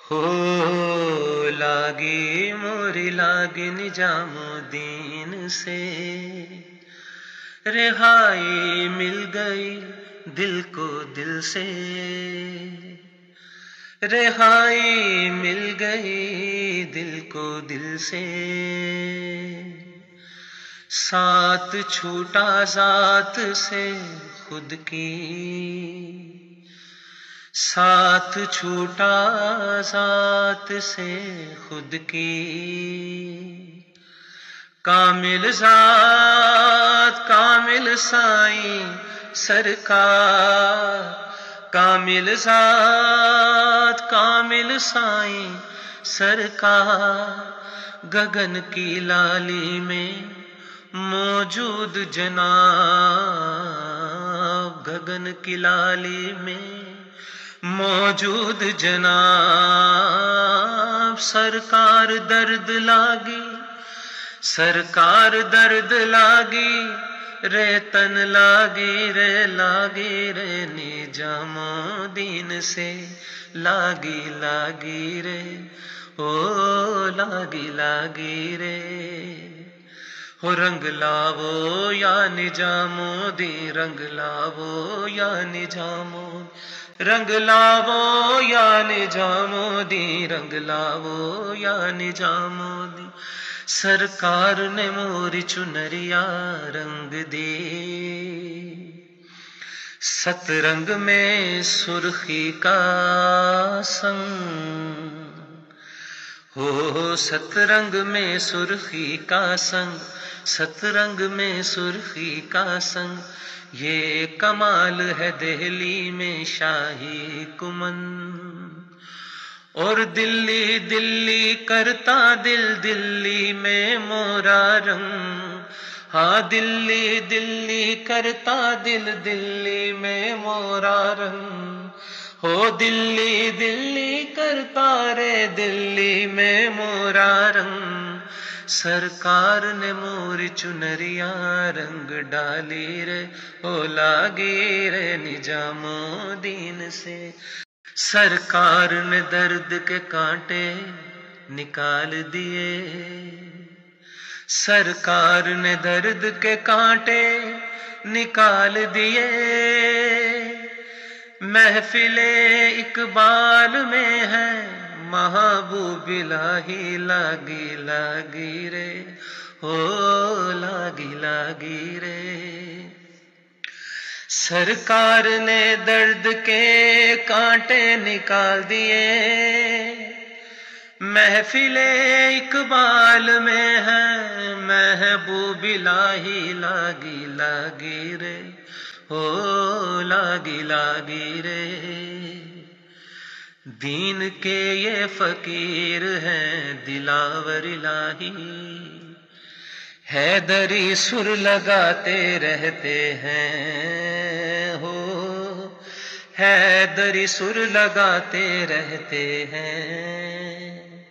हो लागी मोरी लागी निजामुद्दीन से, रिहाई मिल गई दिल को दिल से, रिहाई मिल गई दिल को दिल से। साथ छूटा जात से खुद की, साथ छूटा जात से खुद की। कामिल जात कामिल साईं सरकार, कामिल जात कामिल साईं सरकार। गगन की लाली में मौजूद जनाब, गगन की लाली में मौजूद जनाब। सरकार दर्द लागी, सरकार दर्द लागी रे, तन लागी रे निजामुद्दीन से। लागी लागी रे ओ लागी लागी रे। हो रंग लावो या निजामुद्दीन, रंग लावो या निजामुद्दीन, रंग लावो या निजामुद्दीन, रंग लावो या निजामुद्दीन। सरकार ने मोरी चुनरिया रंग दे, सतरंग में सुर्खी का संग। हो सतरंग में सुर्खी का संग, सतरंग में सुर्खी का संग। ये कमाल है दिल्ली में शाही कुमन। और दिल्ली दिल्ली करता दिल, दिल्ली में मोरा रंग। हाँ दिल्ली दिल्ली करता दिल, दिल्ली में मोरा रंग। हो दिल्ली दिल्ली करता रे, दिल्ली में मोरा रंग। सरकार ने मोरी चुनरिया रंग डाली रे, ओ लागी रे निजामुद्दीन से। सरकार ने दर्द के कांटे निकाल दिए, सरकार ने दर्द के कांटे निकाल दिए। महफिले इकबाल में है महबूब इलाही। लागी लागी रे ओ लागी लागी रे। सरकार ने दर्द के कांटे निकाल दिए, महफिले इकबाल में है महबूब इलाही। लागी लागी रे ओ लागी लागी रे। दीन के ये फकीर हैं दिलावर इलाही, हैदरी सुर लगाते रहते हैं। हो हैदरी सुर लगाते रहते हैं।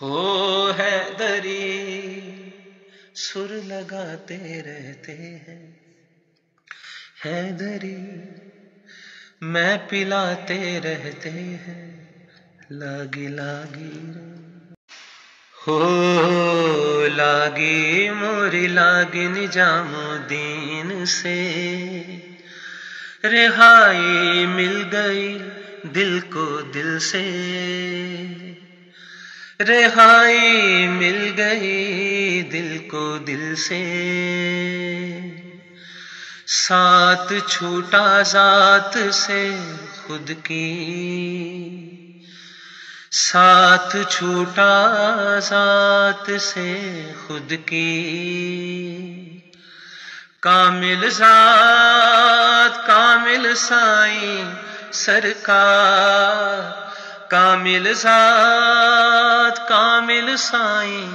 हो हैदरी सुर लगाते रहते हैं। हैदरी मैं पिलाते रहते हैं। लागी लागी हो लागी मोरी लागी निजामुद्दीन से, रिहाई मिल गई दिल को दिल से, रिहाई मिल गई दिल को दिल से। साथ छूटा जात से खुद की, साथ छूटा जात से खुद की। कामिल जात कामिल साईं सरकार, कामिल जात कामिल साईं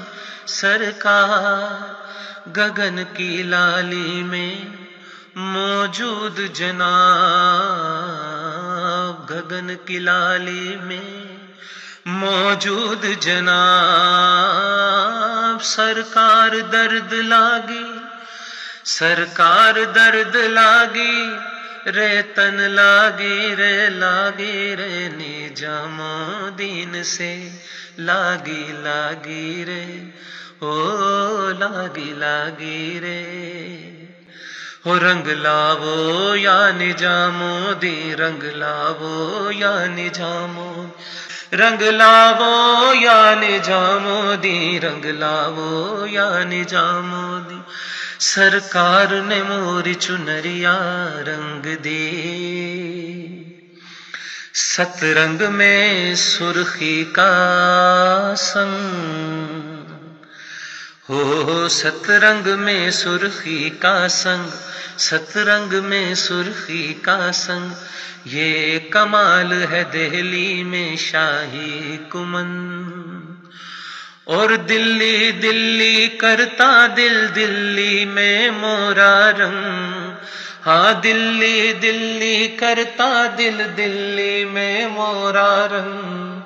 सरकार। गगन की लाली में मौजूद जनाब, गगन की लाली में मौजूद जनाब। सरकार दर्द लागी, सरकार दर्द लागी रे तन लागी रे निजामो दीन से लागी रे ओ लागी रे हो रंग लावो या निजामो दी रंग लावो या निजामो रंग लावो या निजामो दी रंग लावो या निजामो दी सरकार ने मोरी चुनरिया रंग दी सतरंग में सुर्खी का संग हो सतरंग में सुर्खी का संग सतरंग में सुर्खी का संग ये कमाल है दिल्ली में शाही कुमन और दिल्ली दिल्ली करता दिल्ली में मोरा रंग हाँ दिल्ली दिल्ली करता दिल्ली में मोरा रंग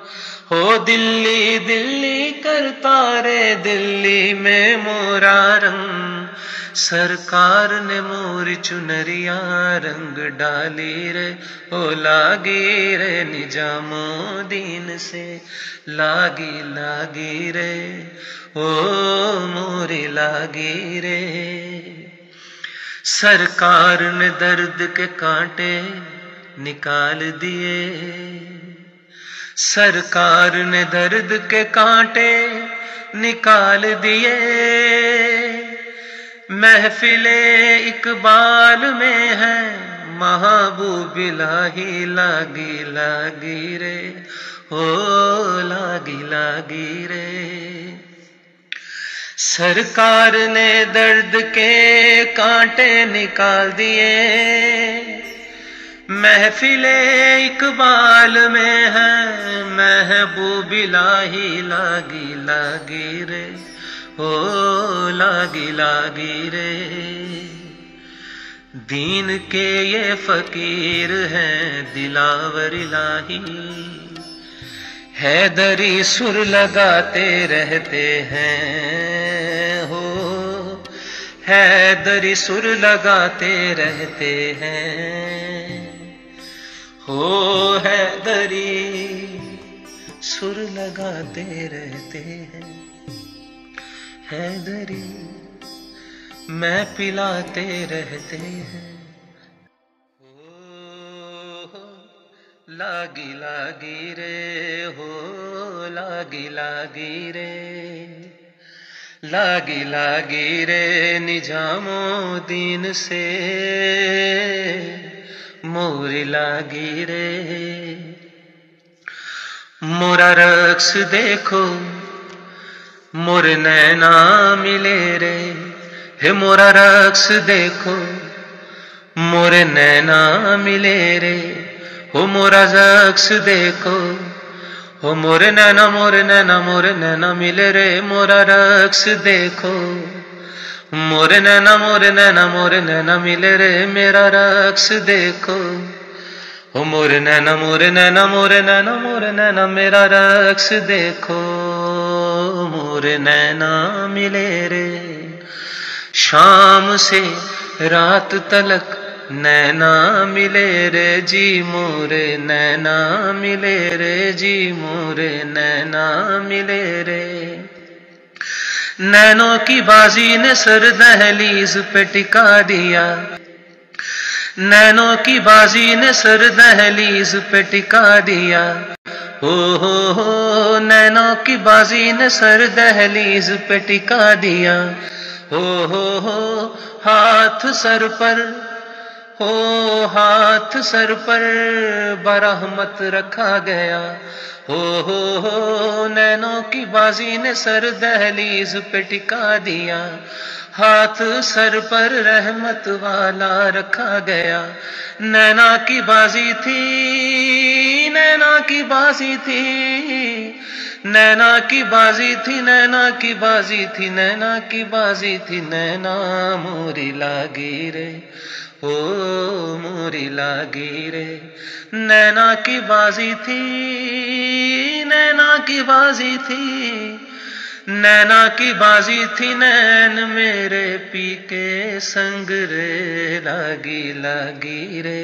हो दिल्ली दिल्ली करता रे दिल्ली में मोरा रंग सरकार ने मोरी चुनरिया रंग डाली रे ओ लागी रे निजामुद्दीन से लागी रे ओ मोरी लागी रे सरकार ने दर्द के कांटे निकाल दिए सरकार ने दर्द के कांटे निकाल दिए महफिले इकबाल में है महबूब इलाही लागी रे ओ लागी रे सरकार ने दर्द के कांटे निकाल दिए महफिले इकबाल में है महबूब इलाही लागी रे ओ लागी रे दीन के ये फकीर हैं दिलावर इलाही हैदरी सुर लगाते रहते हैं हो हैदरी सुर लगाते रहते हैं हो हैदरी सुर लगाते रहते हैं हैदरी मैं पिलाते रहते हैं हो लागी रे हो लागी रे निजामुद्दीन से मोरी लागी रे मोरा रक्स देखो मोर नैना मिले रे हे मोरा रक्स देखो मोर नैना मिले रे हो मोरा रक्स देखो हो मोर नैना मिले रे मोरा रक्स देखो मोर नैना मिले रे मेरा रक्स देखो हो मोर नैना मेरा रक्स देखो मोर नैना मिले रे शाम से रात तलक नैना मिले रे जी मोरे नैना मिले रे जी मोरे नैना मिले रे नैनों की बाजी ने सर दहलीज पे टिका दिया नैनों की बाजी ने सर दहलीज पे टिका दिया हो नैनों की बाजी ने सर दहलीज पे टिका दिया हो हाथ सर पर बरहमत रखा गया हो नैनों की बाजी ने सर दहलीज पे टिका दिया हाथ सर पर रहमत वाला रखा गया नैना की बाजी थी नैना की बाजी थी नैना की बाजी थी नैना की बाजी थी नैना की बाजी थी नैना मोरी लागी रे ओ मोरी लागी रे नैना की बाजी थी नैना की बाजी थी नैना की बाजी थी नैन मेरे पी के संग रे, लागी लागी रे।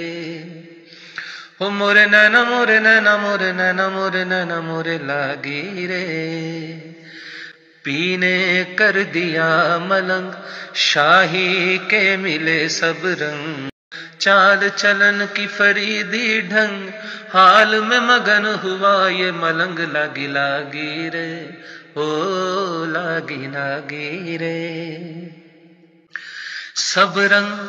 हो मोरे नैना मोरे नैना मोरे नैना मोरे नैना मोरे लागी रे। पीने कर दिया मलंग शाही के मिले सब रंग, चाल चलन की फरीदी ढंग, हाल में मगन हुआ ये मलंग, लागी लागी रे, ओ लागी लागी रे। सब रंग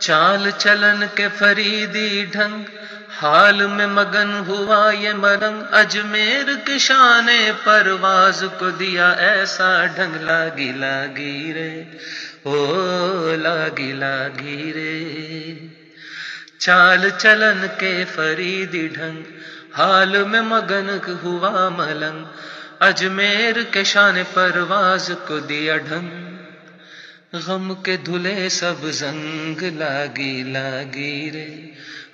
चाल चलन के फरीदी ढंग, हाल में मगन हुआ ये मलंग, अजमेर के शाने परवाज को दिया ऐसा ढंग, लागी लागी रे, ओ लागी लागी रे। चाल चलन के फरीदी ढंग, हाल में मगन हुआ मलंग, अजमेर के शान परवाज को दिया ढंग। गम के धुले सब जंग, लागी लागी रे,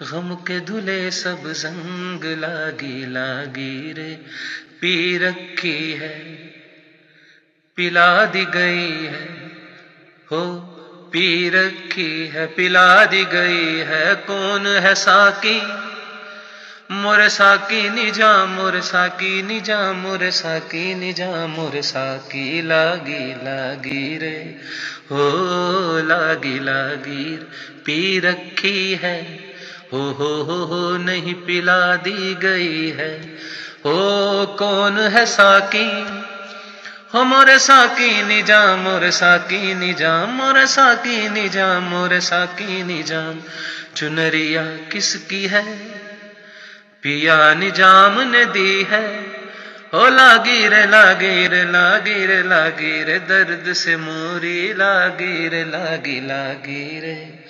गम के धुले सब जंग, लागी लागी रे। पी रखी है पिला दी गई है, हो पी रखी है पिला दी गई है, कौन है साकी मोरे साकी निजा, मोरे साकी निजा, मोरे साकी निजा, मोरे साकी, लागी लागी रे, हो लागी लागी रे। पी रखी है हो नहीं पिला दी गई है, हो कौन है साकी, हो मोरे साकी निजा, मोरे साकी निजा, मोरे साकी निजा, मोरे साकी निजा। चुनरिया किसकी है पिया निजाम ने दी है, ओ लागी रे लागी रे लागी रे लागी रे, दर्द से मोरी लागी रे लागी लागी रे।